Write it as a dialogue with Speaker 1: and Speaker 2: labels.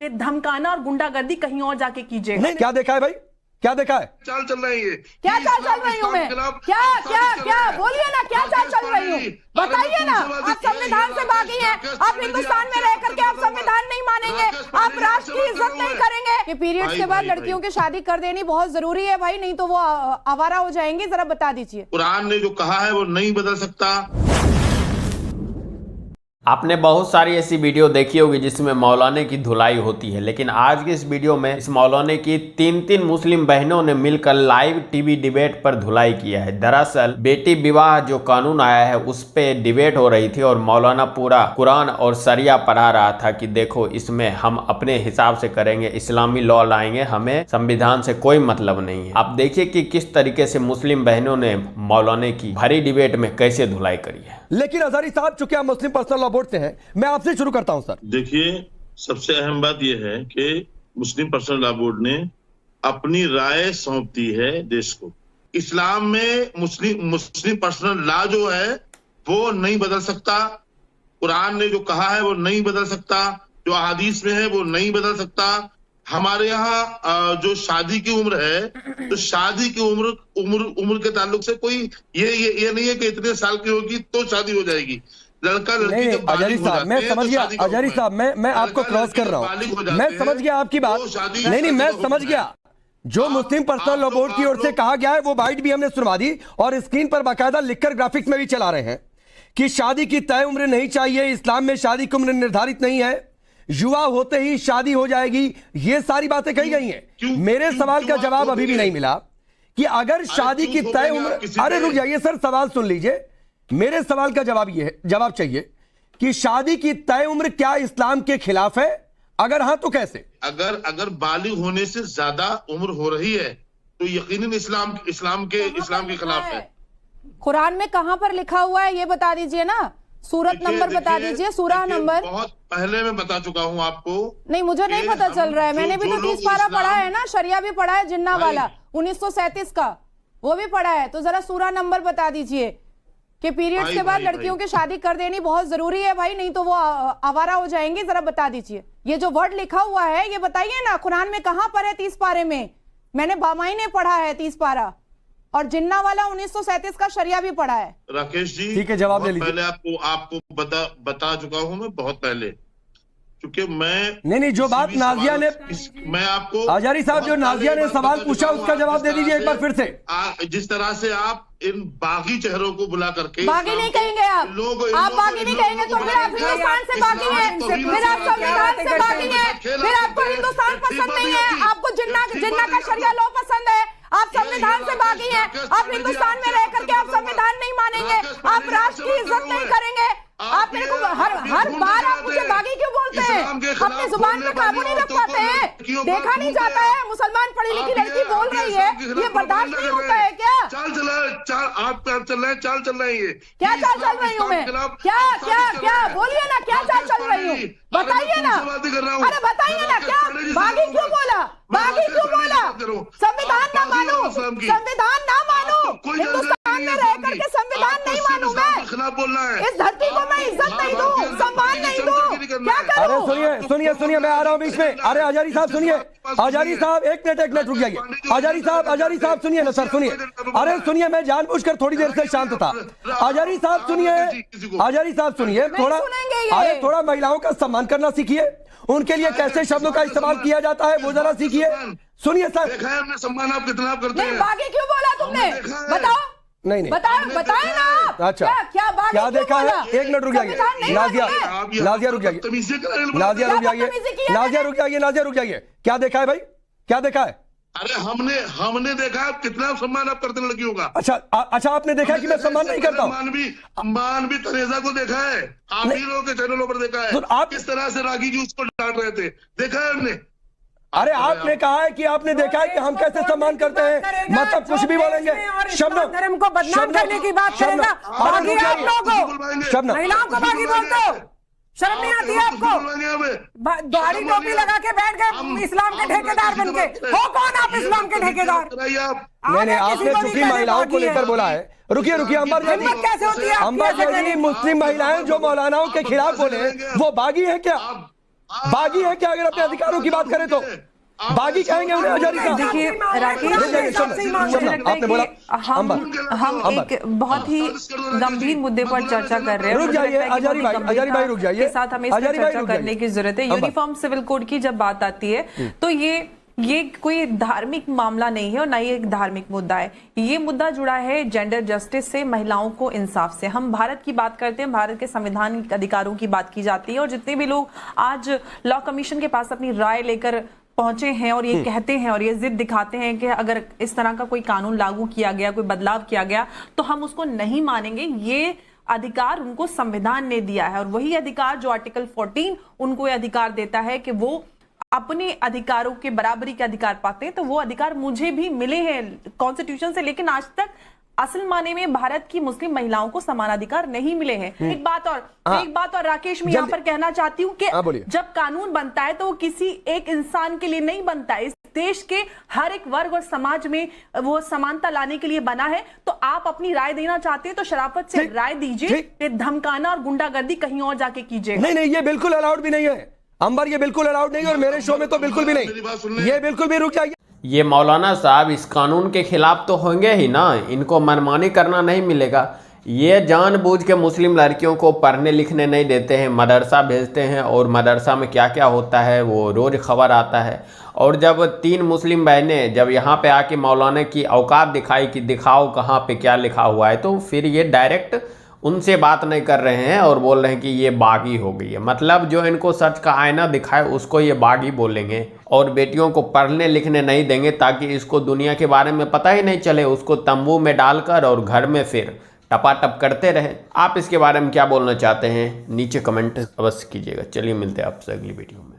Speaker 1: धमकाना और गुंडागर्दी कहीं और जाके कीजिएगा।
Speaker 2: नहीं, क्या देखा है भाई, क्या देखा है?
Speaker 3: चाल चल रही है,
Speaker 4: क्या चाल चल रही हूँ मैं? क्या बोलिए ना, क्या चाल चल रही हूँ बताइए ना। आप संविधान से भागी हैं, आप हिंदुस्तान में रह करके आप संविधान नहीं मानेंगे, आप राष्ट्र की इज्जत नहीं करेंगे। कि पीरियड्स के बाद लड़कियों की शादी कर देनी बहुत जरूरी है भाई, नहीं तो वो आवारा हो जाएंगी, जरा बता दीजिए।
Speaker 3: कुरान ने जो कहा है वो नहीं बदल सकता।
Speaker 5: आपने बहुत सारी ऐसी वीडियो देखी होगी जिसमें मौलाने की धुलाई होती है, लेकिन आज की इस वीडियो में इस मौलाने की तीन मुस्लिम बहनों ने मिलकर लाइव टीवी डिबेट पर धुलाई किया है। दरअसल बेटी विवाह जो कानून आया है उस पे डिबेट हो रही थी और मौलाना पूरा कुरान और शरिया पढ़ा रहा था कि देखो इसमें हम अपने हिसाब से करेंगे, इस्लामी लॉ लाएंगे, हमें संविधान से कोई मतलब नहीं है। आप देखिए कि किस तरीके से मुस्लिम बहनों ने मौलाने की भरी डिबेट में कैसे धुलाई करी है।
Speaker 2: लेकिन हजारी साहब, चूंकि आप मुस्लिम पर्सनल लॉ बोर्ड से हैं, मैं आपसे शुरू करता हूं सर।
Speaker 3: देखिए, सबसे अहम बात यह है कि मुस्लिम पर्सनल लॉ बोर्ड ने अपनी राय सौंप दी है देश को। इस्लाम में मुस्लिम पर्सनल लॉ जो है वो नहीं बदल सकता। कुरान ने जो कहा है वो नहीं बदल सकता, जो अहादीस में है वो नहीं बदल सकता। हमारे यहाँ जो शादी की उम्र है, तो शादी की उम्र के ताल्लुक से कोई ये नहीं है कि इतने साल की होगी तो शादी हो जाएगी। लड़का लड़की जब
Speaker 2: अजारी साहब, मैं समझ गया। अजारी साहब, मैं आपको क्रॉस कर रहा हूँ, मैं समझ गया आपकी बात। नहीं, मैं समझ गया। जो मुस्लिम पर्सनल लॉ बोर्ड की ओर से कहा गया है वो बाइट भी हमने सुनवा दी और स्क्रीन पर बाकायदा लिखकर ग्राफिक्स में भी चला रहे हैं कि शादी की तय उम्र नहीं चाहिए, इस्लाम में शादी की उम्र निर्धारित नहीं है, युवा होते ही शादी हो जाएगी। ये सारी बातें कही गई हैं। मेरे सवाल का जवाब अभी भी नहीं मिला कि अगर शादी की तय उम्र, अरे रुक जाइए सर, सवाल सुन लीजिए। मेरे सवाल का जवाब चाहिए कि शादी की तय उम्र क्या इस्लाम के खिलाफ है? अगर हाँ तो कैसे?
Speaker 3: अगर बालिग होने से ज्यादा उम्र हो रही है तो यकीनन इस्लाम के खिलाफ है।
Speaker 4: कुरान में कहां पर लिखा हुआ है ये बता दीजिए ना, सूरत नंबर बता दीजिए, सूरह नंबर।
Speaker 3: बहुत पहले मैं बता चुका हूं आपको। नहीं,
Speaker 4: मुझे नहीं पता चल रहा है। मैंने भी तो 30 पारा पढ़ा है ना, शरिया भी पढ़ा है, जिन्ना वाला 1937 का वो भी पढ़ा है। तो जरा सूरह नंबर बता दीजिए कि पीरियड्स के बाद लड़कियों की शादी कर देनी बहुत जरूरी है भाई, नहीं तो वो आवारा हो जाएंगी, जरा बता दीजिए। ये जो वर्ड लिखा हुआ है ये बताइए ना, कुरान में कहां पर है 30 पारे में? मैंने बामाई ने पढ़ा है 30 पारा और जिन्ना वाला 1937 का शरिया भी पढ़ा है।
Speaker 3: राकेश जी,
Speaker 2: ठीक है, जवाब ले लीजिए।
Speaker 3: पहले आपको बता चुका हूं मैं बहुत पहले, क्योंकि मैं
Speaker 2: नहीं, जो बात नाजिया ने,
Speaker 3: मैं आपको
Speaker 2: आजारी साहब जो नाजिया ने सवाल पूछा उसका जवाब दे दीजिए एक बार फिर से।
Speaker 3: जिस तरह से आप इन बागी चेहरों को बुला करके,
Speaker 4: बागी नहीं कहेंगे आप बागी नहीं कहेंगे तो फिर आप हिंदुस्तान से बागी हैं, फिर आप संविधान से बागी हैं, फिर आपको हिंदुस्तान पसंद नहीं है, आपको जिन्ना का शरिया लॉ पसंद है, आप संविधान से बागी हैं, आप हिंदुस्तान में रह करके आप संविधान नहीं मानेंगे, आप राष्ट्र की इज्जत नहीं करेंगे। आप मेरे को हर बार आप मुझे बागी क्यों बोलते हैं? अपनी जुबान पे काबू नहीं रख पाते हैं? देखा नहीं जाता है मुसलमान पढ़ी लिखी लड़की बोल रही है, ये बर्दाश्त नहीं होता है क्या?
Speaker 3: चाल चल रहा है, चाल चल रही है।
Speaker 4: क्या चाल चल रही हूँ मैं? क्या बोलिए ना, क्या चाल चल रही हूँ बताइए ना। अरे बताइए ना, क्या बागी क्यों बोला? संविधान ना मानू, हिंदुस्तान में रह करके संविधान नहीं मानू मैं,
Speaker 3: खिलाफ बोलना है।
Speaker 4: इस धरती को मैं इज्जत नहीं दूं, सम्मान नहीं दूं, क्या करूं?
Speaker 2: अरे सुनिए, मैं आ रहा हूं बीच में। अरे आजारी साहब सुनिए, आजारी साहब एक मिनट रुक जाइए। आजारी साहब सुनिए ना सर, सुनिए। अरे सुनिए, मैं जानबूझकर थोड़ी देर से शांत था। आजारी साहब सुनिए, थोड़ा महिलाओं का सम्मान करना सीखिए, उनके लिए कैसे शब्दों का इस्तेमाल किया जाता है वो जरा सीखिए। सुनिए सर,
Speaker 3: देखा है हमने सम्मान आप कितना करते हैं।
Speaker 4: बागी क्यों बोला तुमने? बताओ।
Speaker 2: नहीं
Speaker 4: बताए ना आप।
Speaker 2: अच्छा, क्या देखा है? एक मिनट रुक जाइए नाजिया रुक जाइए। क्या देखा है भाई, क्या देखा है?
Speaker 3: अरे हमने देखा कितना सम्मान आप करते हैं लड़कियों का।
Speaker 2: अच्छा, आपने देखा कि मैं सम्मान नहीं करता हूँ?
Speaker 3: मान भी तनेजा को देखा है, आप ही लोगों के चैनलों पर देखा है। आप किस तरह से रागी जी उसको डांट रहे थे, देखा है हमने।
Speaker 2: अरे आपने कहा है कि आपने देखा है कि हम कैसे सम्मान करते हैं, मतलब कुछ भी बोलेंगे। शब्द
Speaker 6: धर्म को बदनाम करने की बात करेगा, बागी आप लोगों महिलाओं को बागी बोलते हो, शर्म नहीं आती है आपको? दाढ़ी टोपी लगा के बैठ गए इस्लाम के ठेकेदार बनके, हो कौन आप इस्लाम के ठेकेदार?
Speaker 2: नहीं, आपने चूंकि महिलाओं को लेकर बोला है। रुकिए अंबर जी, मुस्लिम महिलाएं जो मौलानाओं के खिलाफ बोले वो बागी है क्या? बागी है क्या? अगर अपने अधिकारों की बात करें तो बागी कहेंगे उन्हें हजारी साहब?
Speaker 1: देखिए राकेश, मुझे लगता है कि हम एक बहुत ही गंभीर मुद्दे पर चर्चा कर रहे हैं।
Speaker 2: रुक जाइए हजारी भाई रुक जाइए,
Speaker 1: के साथ हमें इस पर चर्चा करने की जरूरत है। यूनिफॉर्म सिविल कोड की जब बात आती है तो ये कोई धार्मिक मामला नहीं है और ना ही एक धार्मिक मुद्दा है। ये मुद्दा जुड़ा है जेंडर जस्टिस से, महिलाओं को इंसाफ से। हम भारत की बात करते हैं, भारत के संवैधानिक अधिकारों की बात की जाती है और जितने भी लोग आज लॉ कमीशन के पास अपनी राय लेकर पहुंचे हैं और ये कहते हैं और ये जिद दिखाते हैं कि अगर इस तरह का कोई कानून लागू किया गया, कोई बदलाव किया गया तो हम उसको नहीं मानेंगे। ये अधिकार उनको संविधान ने दिया है और वही अधिकार जो आर्टिकल 14 उनको ये अधिकार देता है कि वो अपने अधिकारों के बराबरी के अधिकार पाते हैं। तो वो अधिकार मुझे भी मिले हैं कॉन्स्टिट्यूशन से, लेकिन आज तक असल माने में भारत की मुस्लिम महिलाओं को समान अधिकार नहीं मिले हैं। एक बात और राकेश, मैं यहाँ पर कहना चाहती हूँ कि जब कानून बनता है तो वो किसी एक इंसान के लिए नहीं बनता है, इस देश के हर एक वर्ग और समाज में वो समानता लाने के लिए बना है। तो आप अपनी राय देना चाहते हैं तो शराफत से राय दीजिए, धमकाना और गुंडागर्दी कहीं और जाके कीजिए।
Speaker 2: नहीं, ये बिल्कुल अलाउड भी नहीं है अंबर, ये बिल्कुल अलाउड नहीं है और मेरे शो में तो बिल्कुल भी नहीं। ये बिल्कुल भी रुक जाइए।
Speaker 5: ये मौलाना साहब इस कानून के खिलाफ तो होंगे ही ना, इनको मनमानी करना नहीं मिलेगा। ये जानबूझ के मुस्लिम लड़कियों को पढ़ने लिखने नहीं देते हैं, मदरसा भेजते हैं और मदरसा में क्या क्या होता है वो रोज़ खबर आता है। और जब 3 मुस्लिम बहनें जब यहाँ पे आके मौलाना की औकात दिखाई कि दिखाओ कहाँ पे क्या लिखा हुआ है, तो फिर ये डायरेक्ट उनसे बात नहीं कर रहे हैं और बोल रहे हैं कि ये बागी हो गई है। मतलब जो इनको सच का आईना दिखाए उसको ये बागी बोलेंगे और बेटियों को पढ़ने लिखने नहीं देंगे ताकि इसको दुनिया के बारे में पता ही नहीं चले, उसको तंबू में डालकर और घर में फिर टपाटप करते रहे। आप इसके बारे में क्या बोलना चाहते हैं नीचे कमेंट अवश्य कीजिएगा। चलिए मिलते हैं आपसे अगली वीडियो में।